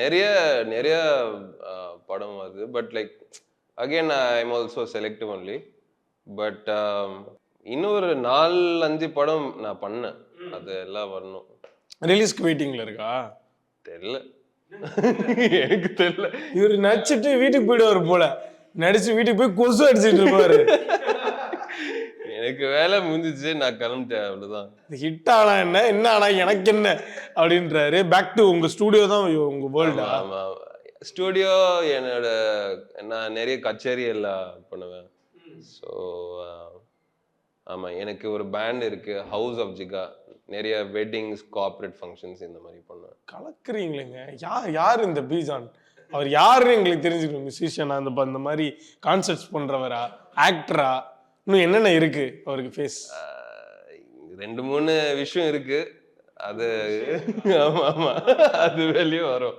நிறைய நிறைய படம் வருது. But like again I am also selective only. But இன்னும் ஒரு 4-5 படம் நான் பண்ணேன். அது எல்லாம் வரணும். ரிலீஸ்க்கு வெயிட்டிங்ல இருக்கா? தெரியல. எனக்கு தெரியல. இவரு நடிச்சிட்டு வீட்டுக்கு போயிடுவாரு போல. நடிச்சு வீட்டுக்கு போய் கொசு அடிச்சிட்டு இருப்பாரு. எனக்கு வேலை முடிஞ்சிச்சு, நான் கிளம்பிட்டேன், அவ்வளவுதான். ஹிட் ஆனா என்ன ஆனா எனக்கு என்ன அப்படின்றாரு. பேக் டு உங்க ஸ்டுடியோ தான் உங்க வேர்ல்டா? ஆமா, ஸ்டுடியோ என்னோட, நான் நிறைய கச்சேரி எல்லாம் பண்ணுவேன். ஸோ ஆமா, எனக்கு ஒரு பேண்ட் இருக்கு, ஹவுஸ் ஆஃப் ஜிகா. நிறைய வெட்டிங்ஸ், கார்ப்பரேட் ஃபங்க்ஷன்ஸ் இந்த மாதிரி பண்ணுவேன். கலக்குறீங்களேங்க. யார் இந்த பீஜான்? அவர் யாருன்னு எங்களுக்கு தெரிஞ்சுக்கணும். மியூசிஷியனா, அந்த மாதிரி கான்சர்ட்ஸ் பண்றவரா, ஆக்டரா, இன்னும் என்னென்ன இருக்கு அவருக்கு ஃபேஸ்? 2-3 விஷயம் இருக்கு. அது ஆமா அது வெளியே வரும்.